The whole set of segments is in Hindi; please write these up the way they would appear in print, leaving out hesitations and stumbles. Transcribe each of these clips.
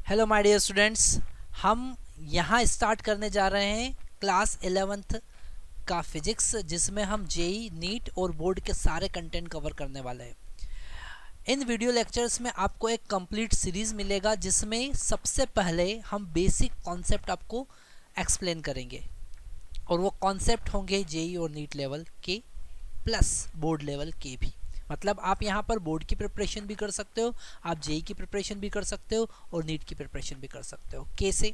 हेलो माय डियर स्टूडेंट्स, हम यहाँ स्टार्ट करने जा रहे हैं क्लास 11th का फिजिक्स, जिसमें हम जेई नीट और बोर्ड के सारे कंटेंट कवर करने वाले हैं। इन वीडियो लेक्चर्स में आपको एक कंप्लीट सीरीज़ मिलेगा, जिसमें सबसे पहले हम बेसिक कॉन्सेप्ट आपको एक्सप्लेन करेंगे और वो कॉन्सेप्ट होंगे जेई और नीट लेवल के प्लस बोर्ड लेवल के भी। मतलब आप यहाँ पर बोर्ड की प्रिपरेशन भी कर सकते हो, आप जेई की प्रिपरेशन भी कर सकते हो और नीट की प्रिपरेशन भी कर सकते हो। कैसे?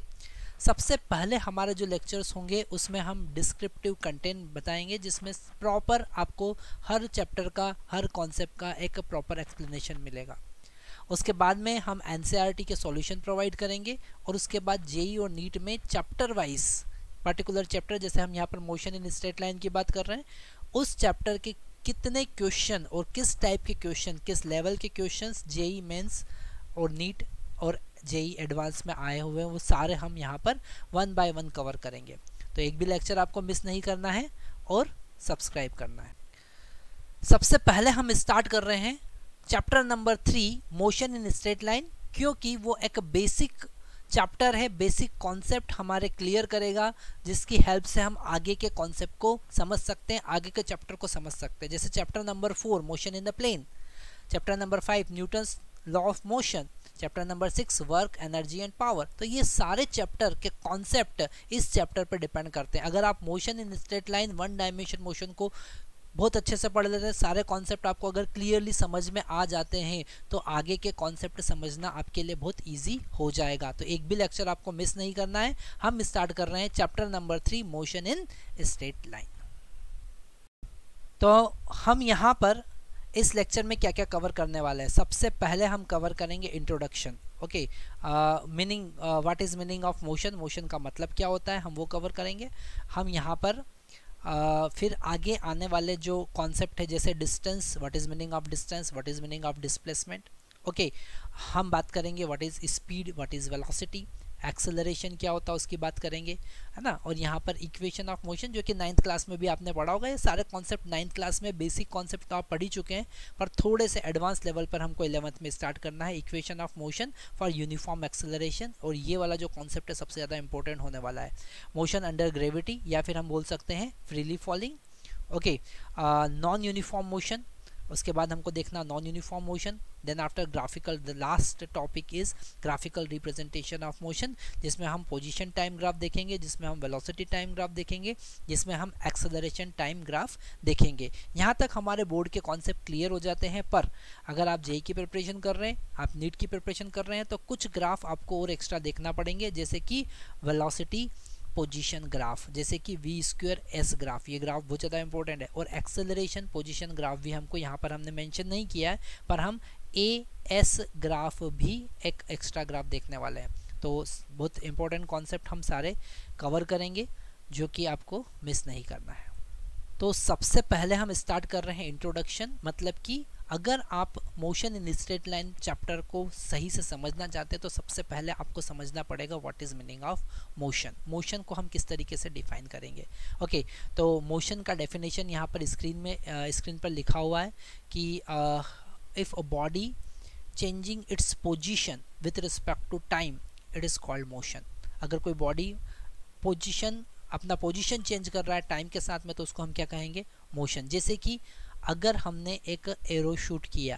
सबसे पहले हमारे जो लेक्चर्स होंगे उसमें हम डिस्क्रिप्टिव कंटेंट बताएंगे, जिसमें प्रॉपर आपको हर चैप्टर का, हर कॉन्सेप्ट का एक प्रॉपर एक्सप्लेनेशन मिलेगा। उसके बाद में हम एनसीईआरटी के सॉल्यूशन प्रोवाइड करेंगे और उसके बाद जेई और नीट में चैप्टर वाइज पर्टिकुलर चैप्टर, जैसे हम यहाँ पर मोशन इन स्ट्रेट लाइन की बात कर रहे हैं, उस चैप्टर के कितने क्वेश्चन और किस टाइप के क्वेश्चन, किस लेवल के क्वेश्चंस जेई मेंस और नीट और जेई एडवांस में आए हुए हैं, वो सारे हम यहाँ पर 1 बाय 1 कवर करेंगे। तो एक भी लेक्चर आपको मिस नहीं करना है और सब्सक्राइब करना है। सबसे पहले हम स्टार्ट कर रहे हैं chapter number 3 motion in straight line, क्योंकि वो एक बेसिक चैप्टर है, बेसिक कॉन्सेप्ट हमारे क्लियर करेगा, जिसकी हेल्प से हम आगे के कॉन्सेप्ट को समझ सकते हैं, आगे के चैप्टर को समझ सकते हैं। जैसे chapter number 4 motion in the plane, chapter number 5 Newton's law of motion, chapter number 6 work energy and power. तो ये सारे चैप्टर के कॉन्सेप्ट इस चैप्टर पर डिपेंड करते हैं। अगर आप motion in straight line, one dimension motion को बहुत अच्छे से पढ़ लेते हैं, सारे कॉन्सेप्ट आपको अगर क्लियरली समझ में आ जाते हैं, तो आगे के कॉन्सेप्ट समझना आपके लिए बहुत इजी हो जाएगा। तो एक भी लेक्चर आपको मिस नहीं करना है। हम स्टार्ट कर रहे हैं chapter number 3 motion in straight line. तो हम यहाँ पर इस लेक्चर में क्या क्या कवर करने वाले हैं। सबसे पहले हम कवर करेंगे introduction. Okay, meaning, what is meaning of motion, motion का मतलब क्या होता है, हम वो कवर करेंगे। हम यहाँ पर फिर आगे आने वाले जो कॉन्सेप्ट है, जैसे distance, what is meaning of distance, what is meaning of displacement. Okay, हम बात करेंगे what is speed, what is velocity, acceleration क्या होता है उसकी बात करेंगे, है ना। और यहाँ पर इक्वेशन ऑफ मोशन, जो कि 9th क्लास में भी आपने पढ़ा होगा। ये सारे कॉन्सेप्ट 9th क्लास में बेसिक कॉन्सेप्ट तो आप पढ़ ही चुके हैं, पर थोड़े से एडवांस लेवल पर हमको 11th में स्टार्ट करना है। Equation of motion for uniform acceleration, और ये वाला जो कॉन्सेप्ट है सबसे ज़्यादा इंपॉर्टेंट होने वाला है। मोशन अंडर ग्रेविटी, या फिर हम बोल सकते हैं freely falling. Okay, non uniform motion, उसके बाद हमको देखना non uniform motion. Then after graphical, the last topic is graphical representation of motion, जिसमें हम पोजीशन टाइम ग्राफ देखेंगे, जिसमें हम वेलोसिटी टाइम ग्राफ देखेंगे, जिसमें हम एक्सेलरेशन टाइम ग्राफ देखेंगे। यहाँ तक हमारे बोर्ड के कॉन्सेप्ट क्लियर हो जाते हैं। पर अगर आप जेई की प्रिपरेशन कर रहे हैं, आप नीट की प्रिपरेशन कर रहे हैं, तो कुछ ग्राफ आपको और एक्स्ट्रा देखना पड़ेंगे, जैसे कि वेलोसिटी पोजीशन ग्राफ, जैसे कि v² s ग्राफ, ये ग्राफ बहुत ज़्यादा इंपॉर्टेंट है। और एक्सेलरेशन पोजीशन ग्राफ भी हमको यहाँ पर हमने मेंशन नहीं किया है, पर हम AS ग्राफ भी एक एक्स्ट्रा ग्राफ देखने वाले हैं। तो बहुत इंपॉर्टेंट कॉन्सेप्ट हम सारे कवर करेंगे, जो कि आपको मिस नहीं करना है। तो सबसे पहले हम स्टार्ट कर रहे हैं इंट्रोडक्शन। मतलब कि अगर आप motion in straight line chapter को सही से समझना चाहते हैं, तो सबसे पहले आपको समझना पड़ेगा what is meaning of motion. Motion को हम किस तरीके से डिफाइन करेंगे। ओके, तो मोशन का डेफिनेशन यहाँ पर स्क्रीन पर लिखा हुआ है कि if a body changing its position with respect to time, it is called motion. अगर कोई बॉडी अपना पोजीशन चेंज कर रहा है टाइम के साथ में, तो उसको हम क्या कहेंगे, मोशन। जैसे कि अगर हमने एक एरो शूट किया,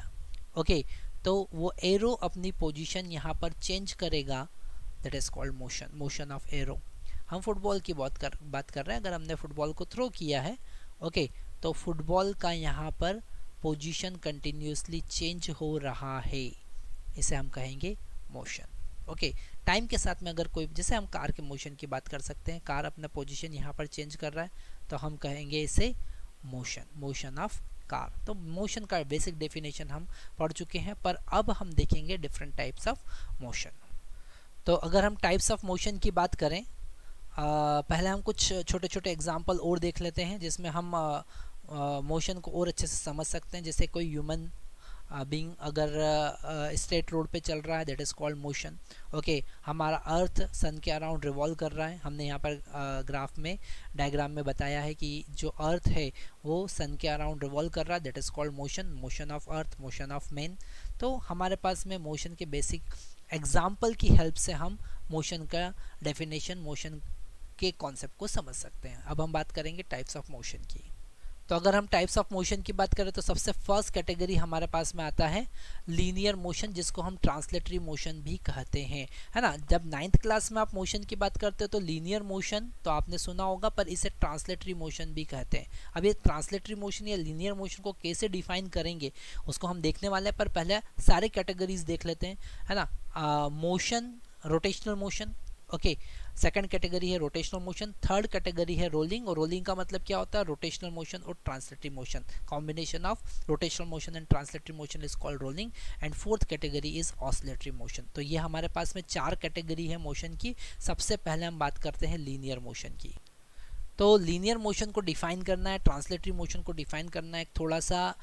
ओके, तो वो एरो अपनी पोजीशन यहाँ पर चेंज करेगा, that is called motion, motion of arrow. हम फुटबॉल की बात कर रहे हैं। अगर हमने फुटबॉल को थ्रो किया है, ओके, तो फुटबॉल का यहाँ पर पोजीशन कंटिन्यूसली चेंज हो रहा है, इसे हम कहेंगे मोशन। ओके, टाइम के साथ में अगर कोई, जैसे हम कार के मोशन की बात कर सकते हैं, कार अपना पोजीशन यहाँ पर चेंज कर रहा है, तो हम कहेंगे इसे मोशन, मोशन ऑफ कार। तो मोशन का बेसिक डेफिनेशन हम पढ़ चुके हैं, पर अब हम देखेंगे डिफरेंट टाइप्स ऑफ मोशन। तो अगर हम टाइप्स ऑफ मोशन की बात करें, पहले हम कुछ छोटे छोटे एग्जाम्पल और देख लेते हैं, जिसमें हम मोशन को और अच्छे से समझ सकते हैं। जैसे कोई ह्यूमन बीइंग अगर स्ट्रेट रोड पे चल रहा है, that is called motion. Okay, हमारा अर्थ सन के अराउंड रिवॉल्व कर रहा है। हमने यहाँ पर ग्राफ में, डायग्राम में बताया है कि जो अर्थ है वो सन के अराउंड रिवॉल्व कर रहा है, that is called motion, motion of earth, motion of man. तो हमारे पास में मोशन के बेसिक एग्जाम्पल की हेल्प से हम मोशन का डेफिनेशन, मोशन के कॉन्सेप्ट को समझ सकते हैं। अब हम बात करेंगे टाइप्स ऑफ मोशन की। तो अगर हम टाइप्स ऑफ मोशन की बात करें तो सबसे फर्स्ट कैटेगरी हमारे पास में आता है लीनियर मोशन, जिसको हम ट्रांसलेटरी मोशन भी कहते हैं, है ना। जब 9th क्लास में आप मोशन की बात करते हो तो लीनियर मोशन तो आपने सुना होगा, पर इसे ट्रांसलेटरी मोशन भी कहते हैं। अब ये ट्रांसलेटरी मोशन या लीनियर मोशन को कैसे डिफाइन करेंगे उसको हम देखने वाले हैं, पर पहले सारे कैटेगरीज देख लेते हैं, है ना। Motion, rotational motion, okay, second category है रोटेशनल मोशन, थर्ड कैटेगरी है रोलिंग, और रोलिंग का मतलब क्या होता है, रोटेशनल मोशन और translatory motion, combination of rotational motion and translatory motion is called rolling, and fourth category is oscillatory motion. तो ये हमारे पास में 4 कैटेगरी है मोशन की। सबसे पहले हम बात करते हैं लीनियर मोशन की। तो लीनियर मोशन को डिफाइन करना है, ट्रांसलेटरी मोशन को डिफाइन करना है, एक थोड़ा सा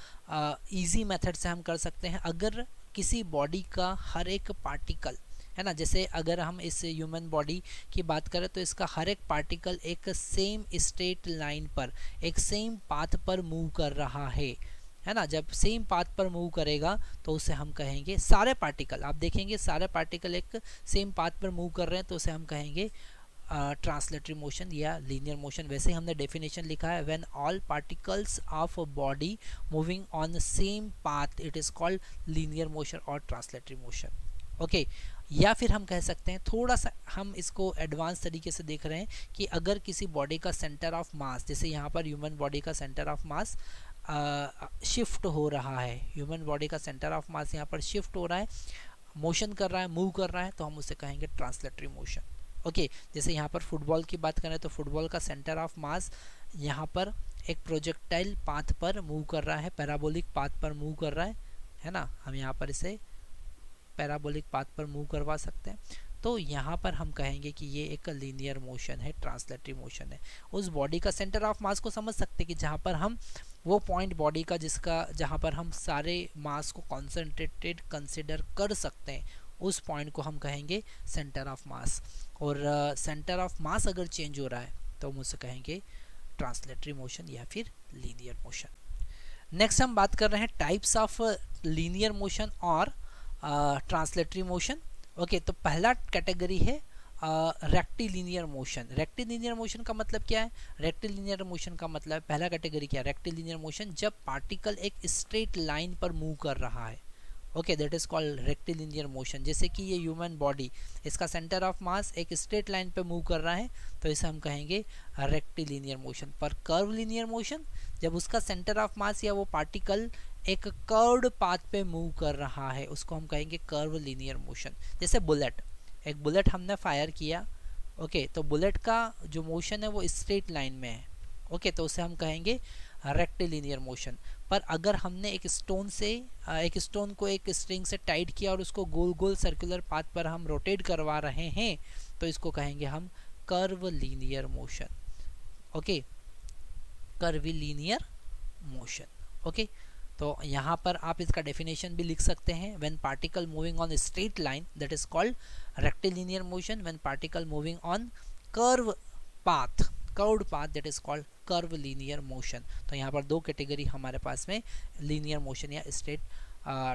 इजी मेथड से हम कर सकते हैं। अगर किसी बॉडी का हर एक पार्टिकल, है ना, जैसे अगर हम इस ह्यूमन बॉडी की बात करें तो इसका हर एक पार्टिकल एक सेम स्ट्रेट लाइन पर, एक सेम पाथ पर मूव कर रहा है ना। जब सेम पाथ पर मूव करेगा तो उसे हम कहेंगे, सारे पार्टिकल आप देखेंगे सारे पार्टिकल एक सेम पाथ पर मूव कर रहे हैं तो उसे हम कहेंगे ट्रांसलेटरी मोशन या लीनियर मोशन। वैसे ही हमने डेफिनेशन लिखा है, when all particles of a body moving on same path it is called linear motion और ट्रांसलेटरी मोशन, ओके। या फिर हम कह सकते हैं, थोड़ा सा हम इसको एडवांस तरीके से देख रहे हैं कि अगर किसी बॉडी का सेंटर ऑफ मास, जैसे यहाँ पर ह्यूमन बॉडी का सेंटर ऑफ मास शिफ्ट हो रहा है, ह्यूमन बॉडी का सेंटर ऑफ मास यहाँ पर शिफ्ट हो रहा है, मोशन कर रहा है, मूव कर रहा है, तो हम उसे कहेंगे ट्रांसलेटरी मोशन, ओके। जैसे यहाँ पर फुटबॉल की बात करें तो फुटबॉल का सेंटर ऑफ मास यहाँ पर एक प्रोजेक्टाइल पाथ पर मूव कर रहा है, पैराबोलिक पाथ पर मूव कर रहा है ना। हम यहाँ पर इसे पैराबोलिक पाथ पर मूव करवा सकते हैं, तो यहाँ पर हम कहेंगे कि ये एक लीनियर मोशन है, ट्रांसलेटरी मोशन है। उस बॉडी का सेंटर ऑफ मास को समझ सकते हैं कि जहाँ पर हम वो पॉइंट बॉडी का जहाँ पर हम सारे मास को कॉन्सेंट्रेटेड कंसिडर कर सकते हैं, उस पॉइंट को हम कहेंगे सेंटर ऑफ मास। और सेंटर ऑफ मास अगर चेंज हो रहा है तो हम उसे कहेंगे ट्रांसलेटरी मोशन या फिर लीनियर मोशन। नेक्स्ट हम बात कर रहे हैं टाइप्स ऑफ लीनियर मोशन और ट्रांसलेटरी मोशन, ओके। तो पहला कैटेगरी है रेक्टिलिनियर मोशन। रेक्टिलिनियर मोशन का मतलब क्या है, रेक्टिलिनियर मोशन का मतलब पहला कैटेगरी क्या है, रेक्टिलिनियर मोशन जब पार्टिकल एक स्ट्रेट लाइन पर मूव कर रहा है, okay, that is called rectilinear motion. जैसे कि ये ह्यूमन बॉडी, इसका सेंटर ऑफ मास एक स्ट्रेट लाइन पे मूव कर रहा है तो इसे हम कहेंगे रेक्टिलिनियर मोशन। पर कर्व लिनियर मोशन, जब उसका सेंटर ऑफ मास या वो पार्टिकल एक कर्व्ड पाथ पे मूव कर रहा है, उसको हम कहेंगे कर्व लिनियर मोशन। जैसे बुलेट, एक बुलेट हमने फायर किया, ओके, तो बुलेट का जो मोशन है वो स्ट्रेट लाइन में है, ओके, तो उसे हम कहेंगे रेक्टिलिनियर मोशन। पर अगर हमने एक स्टोन को एक स्ट्रिंग से टाइट किया और उसको गोल गोल सर्कुलर पाथ पर हम रोटेट करवा रहे हैं तो इसको कहेंगे हम curve linear motion, okay, curvilinear motion, okay. तो यहाँ पर आप इसका डेफिनेशन भी लिख सकते हैं, when particle moving on straight line that is called rectilinear motion, when particle moving on curved path that is called curve linear motion. तो यहाँ पर 2 कैटेगरी हमारे पास में लीनियर मोशन या स्ट्रेट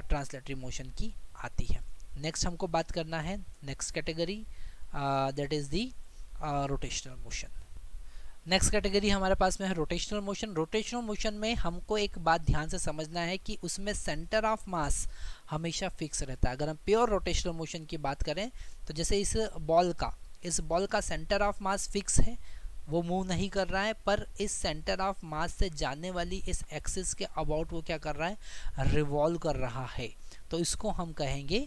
ट्रांसलेटरी मोशन की आती है। नेक्स्ट हमको बात करना है next category that is the rotational motion. Next category हमारे पास में है रोटेशनल मोशन। रोटेशनल मोशन में हमको एक बात ध्यान से समझना है कि उसमें सेंटर ऑफ मास हमेशा फिक्स रहता है। अगर हम प्योर रोटेशनल मोशन की बात करें तो जैसे इस बॉल का सेंटर ऑफ मास फिक्स है, वो मूव नहीं कर रहा है, पर इस सेंटर ऑफ मास से जाने वाली इस एक्सिस के अबाउट वो क्या कर रहा है, रिवॉल्व कर रहा है, तो इसको हम कहेंगे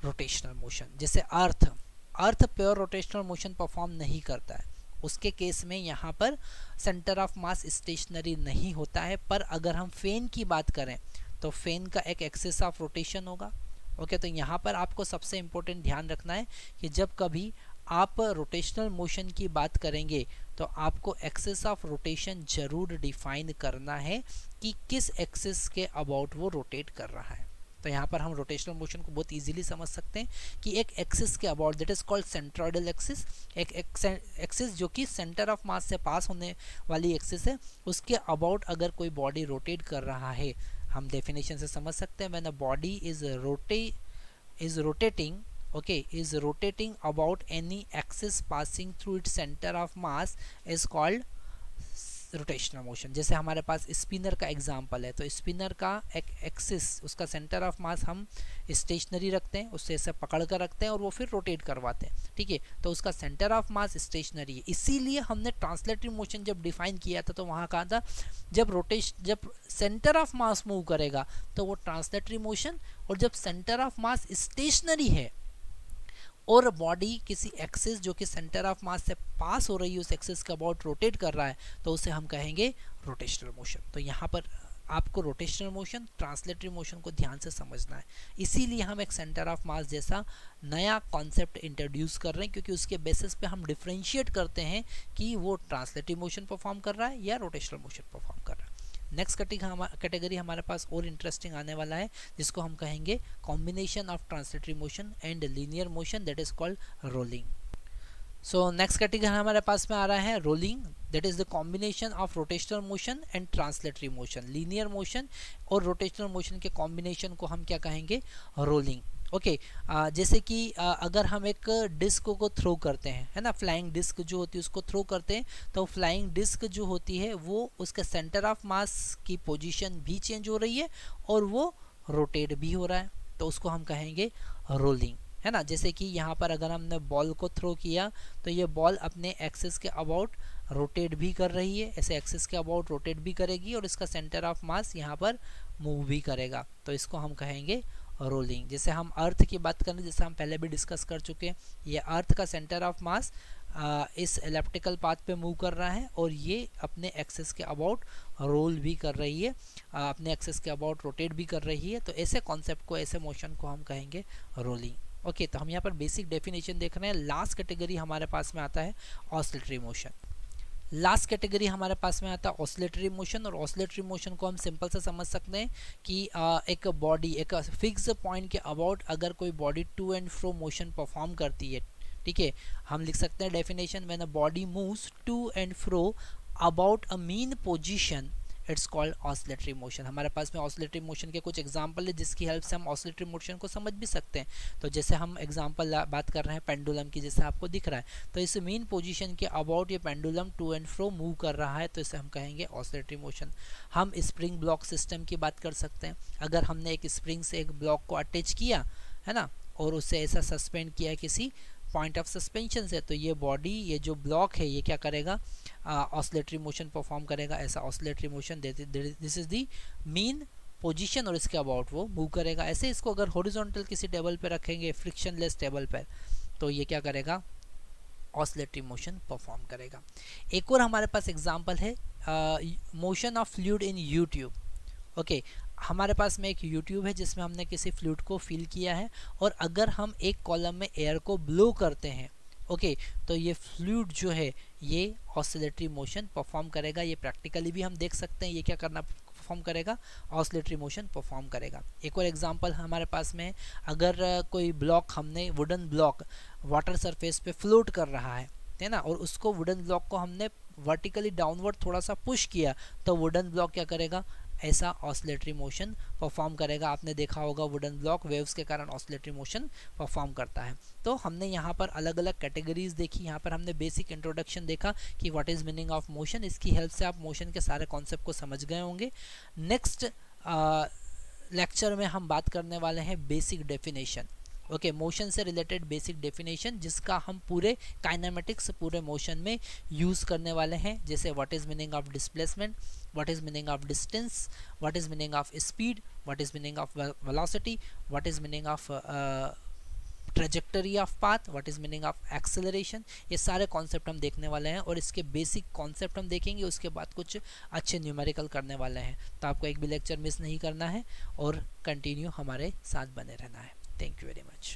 रोटेशनल मोशन। जैसे अर्थ प्योर रोटेशनल मोशन परफॉर्म नहीं करता है, उसके केस में यहाँ पर सेंटर ऑफ मास स्टेशनरी नहीं होता है। पर अगर हम फैन की बात करें तो फैन का एक एक्सिस ऑफ रोटेशन होगा, ओके। तो यहाँ पर आपको सबसे इम्पोर्टेंट ध्यान रखना है कि जब कभी आप रोटेशनल मोशन की बात करेंगे तो आपको एक्सिस ऑफ रोटेशन जरूर डिफाइन करना है कि किस एक्सिस के अबाउट वो रोटेट कर रहा है। तो यहाँ पर हम रोटेशनल मोशन को बहुत इजीली समझ सकते हैं कि एक एक्सिस के about that is called centroidal axis, एक एक्सिस जो कि सेंटर ऑफ मास से पास होने वाली एक्सिस है, उसके अबाउट अगर कोई बॉडी रोटेट कर रहा है, हम डेफिनेशन से समझ सकते हैं when a body is rotating okay, is rotating about any axis passing through its center of mass is called rotational motion. जैसे हमारे पास स्पिनर का एग्जांपल है, तो स्पिनर का एक एक्सिस, उसका सेंटर ऑफ मास हम स्टेशनरी रखते हैं, उससे ऐसे पकड़ कर रखते हैं और वो फिर रोटेट करवाते हैं, ठीक है। तो उसका सेंटर ऑफ मास स्टेशनरी है, इसीलिए हमने ट्रांसलेटरी मोशन जब डिफाइन किया था तो वहाँ कहा था जब सेंटर ऑफ मास मूव करेगा तो वो ट्रांसलेटरी मोशन, और जब सेंटर ऑफ मास स्टेशनरी है और बॉडी किसी एक्सिस जो कि सेंटर ऑफ मास से पास हो रही है उस एक्सिस के अबाउट रोटेट कर रहा है, तो उसे हम कहेंगे रोटेशनल मोशन। तो यहाँ पर आपको रोटेशनल मोशन, ट्रांसलेटरी मोशन को ध्यान से समझना है, इसीलिए हम एक सेंटर ऑफ मास जैसा नया कॉन्सेप्ट इंट्रोड्यूस कर रहे हैं, क्योंकि उसके बेसिस पे हम डिफ्रेंशिएट करते हैं कि वो ट्रांसलेटरी मोशन परफॉर्म कर रहा है या रोटेशनल मोशन परफॉर्म कर रहा है। नेक्स्ट कैटेगरी हमारे पास और इंटरेस्टिंग आने वाला है, जिसको हम कहेंगे combination of translatory motion and linear motion, that is called rolling. So next category हमारे पास में आ रहा है rolling, that is the combination of rotational motion and translatory motion. Linear motion और रोटेशनल मोशन के कॉम्बिनेशन को हम क्या कहेंगे, रोलिंग। ओके, जैसे कि अगर हम एक डिस्क को थ्रो करते हैं, है ना, फ्लाइंग डिस्क जो होती है उसको थ्रो करते हैं, तो फ्लाइंग डिस्क जो होती है वो उसके सेंटर ऑफ मास की पोजीशन भी चेंज हो रही है और वो रोटेट भी हो रहा है, तो उसको हम कहेंगे रोलिंग, है ना। जैसे कि यहाँ पर अगर हमने बॉल को थ्रो किया तो ये बॉल अपने एक्सिस के अबाउट रोटेट भी कर रही है, ऐसे एक्सिस के अबाउट रोटेट भी करेगी और इसका सेंटर ऑफ मास यहाँ पर मूव भी करेगा, तो इसको हम कहेंगे रोलिंग। जैसे हम अर्थ की बात करें, जैसे हम पहले भी डिस्कस कर चुके हैं, ये अर्थ का सेंटर ऑफ मास इस एलिप्टिकल पाथ पे मूव कर रहा है और ये अपने एक्सिस के अबाउट रोल भी कर रही है, अपने एक्सिस के अबाउट रोटेट भी कर रही है, तो ऐसे कॉन्सेप्ट को, ऐसे मोशन को हम कहेंगे रोलिंग। ओके, तो हम यहाँ पर बेसिक डेफिनेशन देख रहे हैं। लास्ट कैटेगरी हमारे पास में आता है ऑसिलेटरी मोशन। लास्ट कैटेगरी हमारे पास में आता है ऑसिलेटरी मोशन, और ऑसिलेटरी मोशन को हम सिंपल से समझ सकते हैं कि एक बॉडी एक फिक्स पॉइंट के अबाउट अगर कोई body to and fro motion perform करती है, ठीक है, हम लिख सकते हैं definition, when a body moves to and fro about a mean position it's called oscillatory motion. हमारे पास में ऑसिलेटरी मोशन के कुछ एग्जांपल है जिसकी हेल्प से हम ऑसिलेटरी मोशन को समझ भी सकते हैं। तो जैसे हम एग्जांपल बात कर रहे हैं पेंडुलम की, जैसे आपको दिख रहा है, तो इस मेन पोजीशन के अबाउट ये pendulum to and fro move कर रहा है, तो इसे हम कहेंगे ऑसिलेटरी मोशन। हम स्प्रिंग ब्लॉक सिस्टम की बात कर सकते हैं, अगर हमने एक स्प्रिंग से एक ब्लॉक को अटैच किया है ना, और उसे ऐसा सस्पेंड किया है किसी पॉइंट ऑफ सस्पेंशन से, तो ये बॉडी, ये जो ब्लॉक है, ये क्या करेगा, ऑसिलेटरी मोशन परफॉर्म करेगा। ऐसा oscillatory motion, this is the mean position और इसके अबाउट वो मूव करेगा। ऐसे इसको अगर हॉरिजॉन्टल किसी टेबल पे रखेंगे, फ्रिक्शनलेस टेबल पर, तो ये क्या करेगा, ऑसिलेटरी मोशन परफॉर्म करेगा। एक और हमारे पास एग्जांपल है motion of fluid in YouTube. Okay, हमारे पास में एक यूट्यूब है जिसमें हमने किसी फ्लूइड को फिल किया है, और अगर हम एक कॉलम में एयर को ब्लो करते हैं, ओके, तो ये फ्लूइड जो है ये ऑसिलेटरी मोशन परफॉर्म करेगा। ये प्रैक्टिकली भी हम देख सकते हैं, ये क्या करना परफॉर्म करेगा, ऑसिलेटरी मोशन परफॉर्म करेगा। एक और एग्जांपल हमारे पास में, अगर कोई ब्लॉक, हमने वुडन ब्लॉक वाटर सरफेस पे फ्लोट कर रहा है ना, और उसको वुडन ब्लॉक को हमने वर्टिकली डाउनवर्ड थोड़ा सा पुश किया, तो वुडन ब्लॉक क्या करेगा, ऐसा ऑसिलेटरी मोशन परफॉर्म करेगा। आपने देखा होगा वुडन ब्लॉक वेव्स के कारण ऑसिलेटरी मोशन परफॉर्म करता है। तो हमने यहाँ पर अलग अलग कैटेगरीज देखी, यहाँ पर हमने बेसिक इंट्रोडक्शन देखा कि what is meaning of motion. इसकी हेल्प से आप मोशन के सारे कॉन्सेप्ट को समझ गए होंगे। नेक्स्ट लेक्चर में हम बात करने वाले हैं बेसिक डेफिनेशन। ओके, मोशन से रिलेटेड बेसिक डेफिनेशन, जिसका हम पूरे काइनेमेटिक्स, पूरे मोशन में यूज़ करने वाले हैं। जैसे what is meaning of displacement, what is meaning of distance, what is meaning of speed, what is meaning of velocity, what is meaning of trajectory of path, what is meaning of acceleration. ये सारे कॉन्सेप्ट हम देखने वाले हैं, और इसके बेसिक कॉन्सेप्ट हम देखेंगे, उसके बाद कुछ अच्छे न्यूमेरिकल करने वाले हैं। तो आपको एक भी लेक्चर मिस नहीं करना है और कंटिन्यू हमारे साथ बने रहना है। Thank you very much.